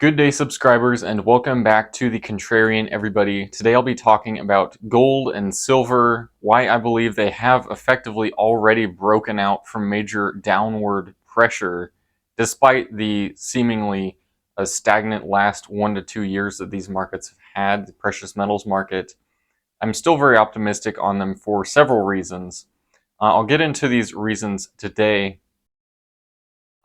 Good day, subscribers, and welcome back to The Contrarian, everybody. Today I'll be talking about gold and silver, why I believe they have effectively already broken out from major downward pressure, despite the seemingly stagnant last 1 to 2 years that these markets have had, the precious metals market. I'm still very optimistic on them for several reasons. I'll get into these reasons today.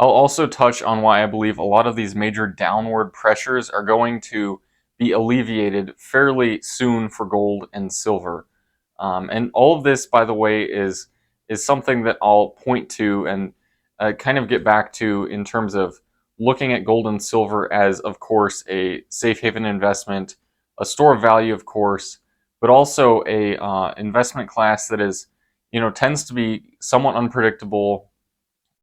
I'll also touch on why I believe a lot of these major downward pressures are going to be alleviated fairly soon for gold and silver. And all of this, by the way, is something that I'll point to and kind of get back to in terms of looking at gold and silver as, of course, a safe haven investment, a store of value, of course, but also a investment class that is, tends to be somewhat unpredictable,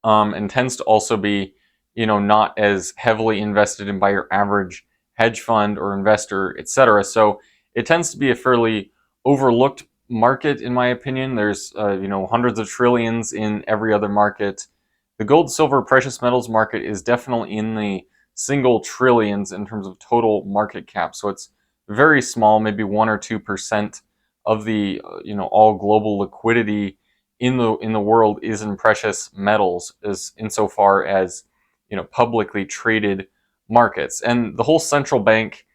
and tends to also be, not as heavily invested in by your average hedge fund or investor, etc. So it tends to be a fairly overlooked market, in my opinion. There's, hundreds of trillions in every other market. The gold, silver, precious metals market is definitely in the single trillions in terms of total market cap. So it's very small, maybe 1 or 2% of the, all global liquidity in the world is in precious metals, as insofar as publicly traded markets. And the whole central bank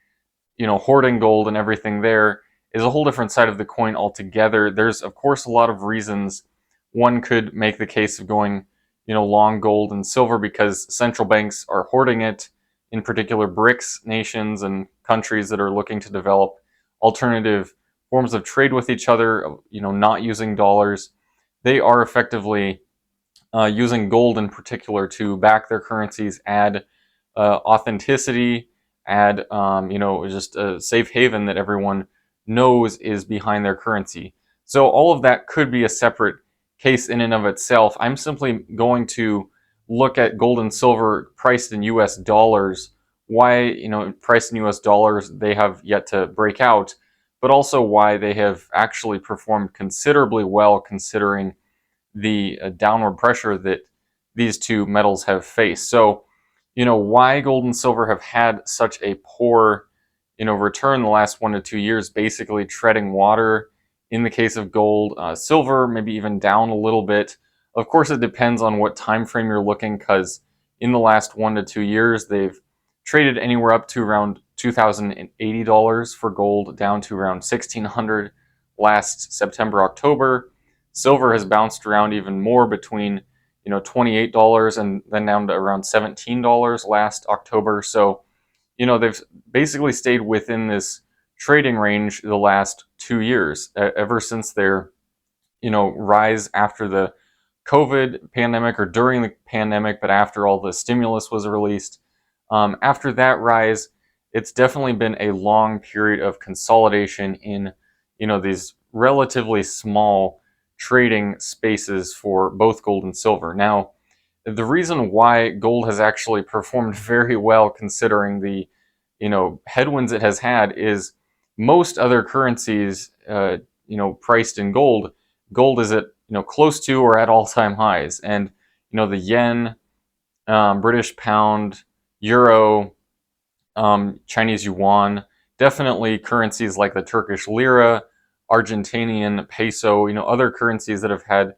hoarding gold and everything there is a whole different side of the coin altogether. There's of course a lot of reasons one could make the case of going long gold and silver because central banks are hoarding it, in particular BRICS nations and countries that are looking to develop alternative forms of trade with each other, not using dollars. They are effectively using gold in particular to back their currencies, add authenticity, add just a safe haven that everyone knows is behind their currency. So all of that could be a separate case in and of itself. I'm simply going to look at gold and silver priced in US dollars, why priced in US dollars they have yet to break out, but also why they have actually performed considerably well considering the downward pressure that these two metals have faced. So, why gold and silver have had such a poor, return the last 1 to 2 years, basically treading water in the case of gold. Silver, maybe even down a little bit. Of course, it depends on what time frame you're looking, because in the last 1 to 2 years, they've traded anywhere up to around $2,080 for gold, down to around $1,600 last September, October. Silver has bounced around even more between, $28 and then down to around $17 last October. So, they've basically stayed within this trading range the last 2 years, ever since their, rise after the COVID pandemic, or during the pandemic, but after all the stimulus was released. After that rise, it's definitely been a long period of consolidation in, these relatively small trading spaces for both gold and silver. Now, the reason why gold has actually performed very well considering the headwinds it has had is most other currencies priced in gold is at close to or at all-time highs. And the yen, British pound, euro, Chinese yuan, definitely currencies like the Turkish lira, Argentinian peso, other currencies that have had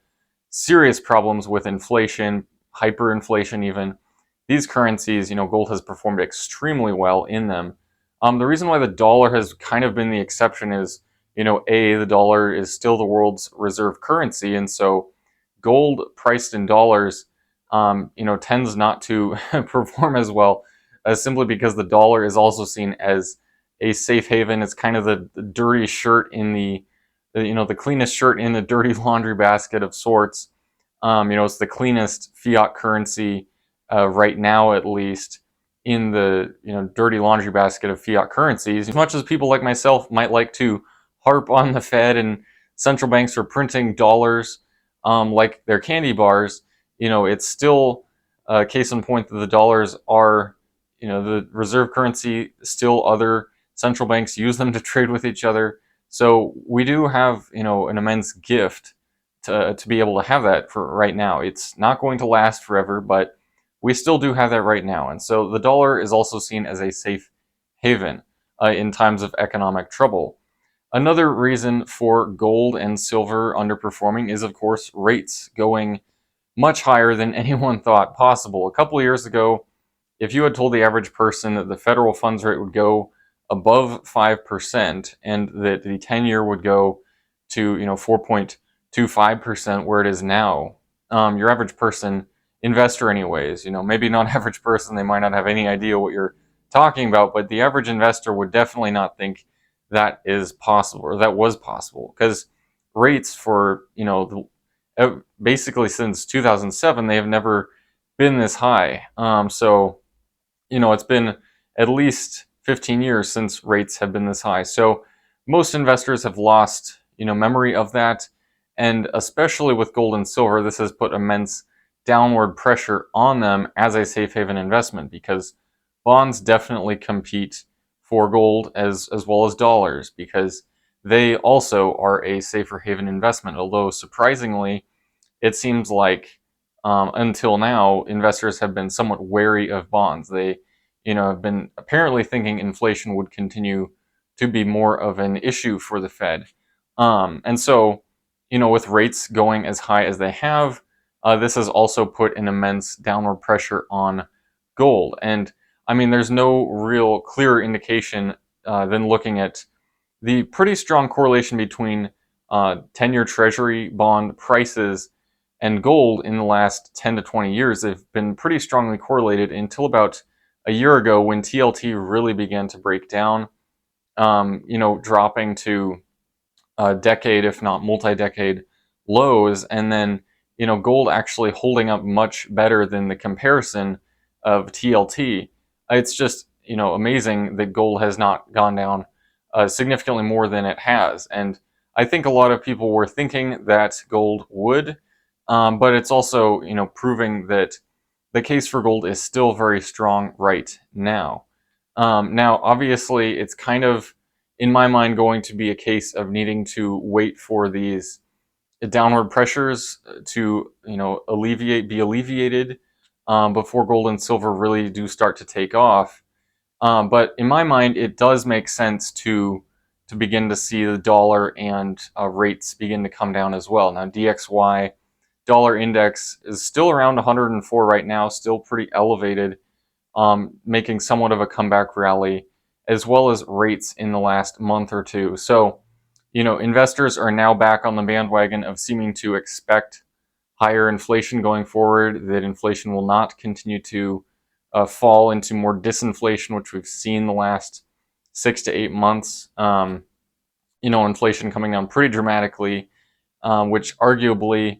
serious problems with inflation, hyperinflation even. These currencies, gold has performed extremely well in them. The reason why the dollar has kind of been the exception is, the dollar is still the world's reserve currency, and so gold priced in dollars, tends not to perform as well, simply because the dollar is also seen as a safe haven. It's kind of the dirty shirt in the cleanest shirt in the dirty laundry basket of sorts. It's the cleanest fiat currency right now, at least, in the dirty laundry basket of fiat currencies. As much as people like myself might like to harp on the Fed and central banks for printing dollars like they're candy bars, it's still a case in point that the dollars are the reserve currency. Still, other central banks use them to trade with each other. So we do have an immense gift to be able to have that for right now. It's not going to last forever, but we still do have that right now. And so the dollar is also seen as a safe haven in times of economic trouble. Another reason for gold and silver underperforming is, of course, rates going much higher than anyone thought possible. A couple of years ago, if you had told the average person that the federal funds rate would go above 5% and that the 10-year would go to 4.25% where it is now, your average person, investor anyways, maybe not average person, they might not have any idea what you're talking about, but the average investor would definitely not think that is possible or that was possible, because rates for basically since 2007 they have never been this high. So it's been at least 15 years since rates have been this high. So most investors have lost, memory of that. And especially with gold and silver, this has put immense downward pressure on them as a safe haven investment, because bonds definitely compete for gold as well as dollars, because they also are a safer haven investment. Although surprisingly, it seems like until now, investors have been somewhat wary of bonds. They, have been apparently thinking inflation would continue to be more of an issue for the Fed. And so, with rates going as high as they have, this has also put an immense downward pressure on gold. And I mean, there's no real clearer indication than looking at the pretty strong correlation between 10-year Treasury bond prices and gold in the last 10 to 20 years. They've been pretty strongly correlated until about a year ago, when TLT really began to break down, dropping to decade, if not multi-decade lows, and then gold actually holding up much better than the comparison of TLT. It's just amazing that gold has not gone down significantly more than it has. And I think a lot of people were thinking that gold would, but it's also proving that the case for gold is still very strong right now. Now, obviously, it's kind of, in my mind, going to be a case of needing to wait for these downward pressures to be alleviated before gold and silver really do start to take off. But in my mind, it does make sense to begin to see the dollar and rates begin to come down as well. Now, DXY dollar index is still around 104 right now, still pretty elevated, making somewhat of a comeback rally, as well as rates in the last month or two. So, investors are now back on the bandwagon of seeming to expect higher inflation going forward, that inflation will not continue to fall into more disinflation, which we've seen the last 6 to 8 months. Inflation coming down pretty dramatically, which arguably,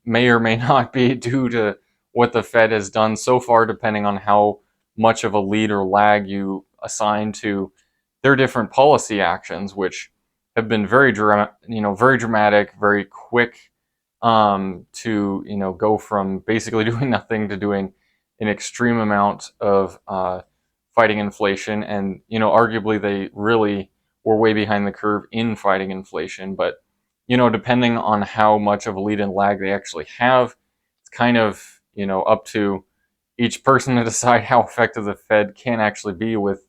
may or may not be due to what the Fed has done so far, depending on how much of a lead or lag you assign to their different policy actions, which have been very dramatic, very quick, to go from basically doing nothing to doing an extreme amount of fighting inflation. And arguably they really were way behind the curve in fighting inflation. But depending on how much of a lead and lag they actually have, it's kind of up to each person to decide how effective the Fed can actually be with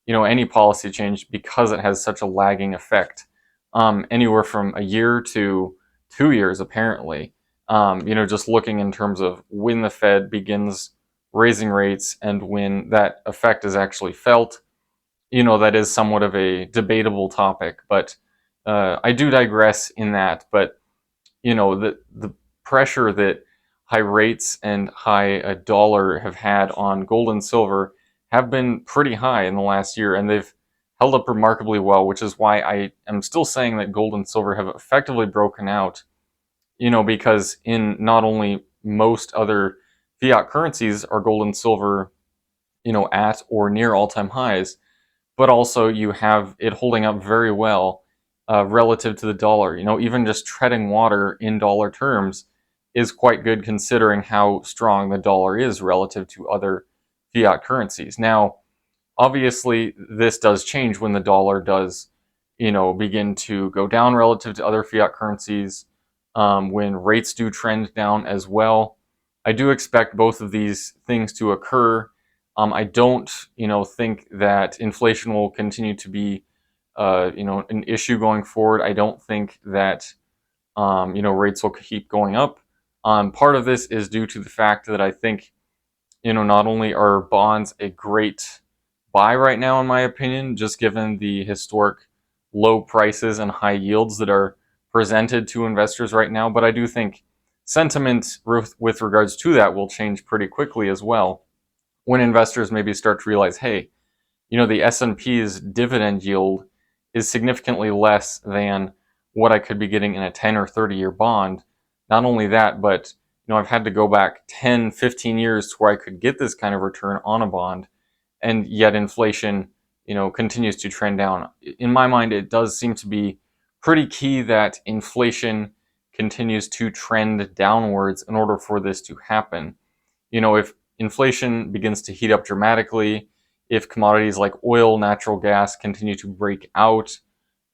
any policy change, because it has such a lagging effect, anywhere from a year to 2 years apparently. Just looking in terms of when the Fed begins raising rates and when that effect is actually felt, that is somewhat of a debatable topic. But I do digress in that. But the pressure that high rates and high dollar have had on gold and silver have been pretty high in the last year, and they've held up remarkably well, which is why I am still saying that gold and silver have effectively broken out, because in not only most other fiat currencies are gold and silver, at or near all-time highs, but also you have it holding up very well relative to the dollar. Even just treading water in dollar terms is quite good, considering how strong the dollar is relative to other fiat currencies. Now, obviously, this does change when the dollar does, begin to go down relative to other fiat currencies, when rates do trend down as well. I do expect both of these things to occur. I don't, think that inflation will continue to be, an issue going forward. I don't think that, rates will keep going up. Part of this is due to the fact that I think, not only are bonds a great buy right now, in my opinion, just given the historic low prices and high yields that are presented to investors right now, but I do think sentiment with regards to that will change pretty quickly as well when investors maybe start to realize, hey, the S&P's dividend yield is significantly less than what I could be getting in a 10 or 30-year bond. Not only that, but I've had to go back 10, 15 years to where I could get this kind of return on a bond, and yet inflation, continues to trend down. In my mind, it does seem to be pretty key that inflation continues to trend downwards in order for this to happen. If inflation begins to heat up dramatically, if commodities like oil, natural gas continue to break out,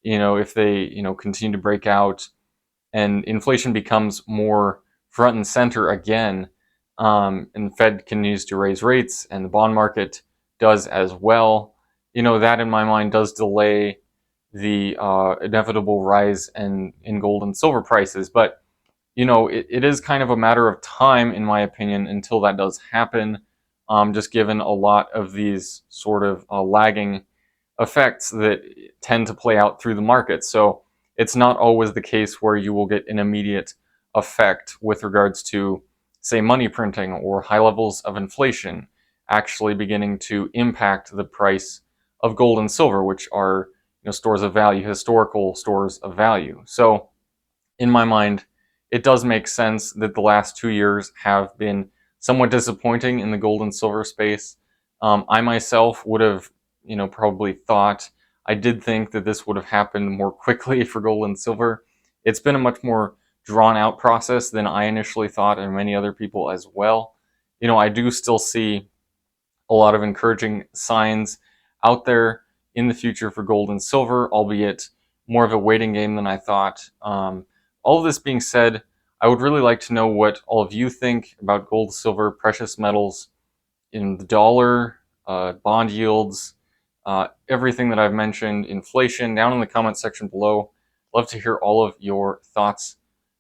if they, continue to break out and inflation becomes more front and center again, and the Fed continues to raise rates and the bond market does as well, that in my mind does delay the inevitable rise in gold and silver prices. But it is kind of a matter of time, in my opinion, until that does happen, just given a lot of these sort of lagging effects that tend to play out through the market. So it's not always the case where you will get an immediate effect with regards to, say, money printing or high levels of inflation actually beginning to impact the price of gold and silver, which are stores of value, historical stores of value. So in my mind, it does make sense that the last 2 years have been somewhat disappointing in the gold and silver space. I myself would have, probably thought, I did think that this would have happened more quickly for gold and silver. It's been a much more drawn out process than I initially thought, and many other people as well. I do still see a lot of encouraging signs out there in the future for gold and silver, albeit more of a waiting game than I thought. All of this being said, I would really like to know what all of you think about gold, silver, precious metals, in the dollar, bond yields, everything that I've mentioned, inflation, down in the comment section below. Love to hear all of your thoughts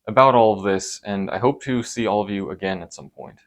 about all of this, and I hope to see all of you again at some point.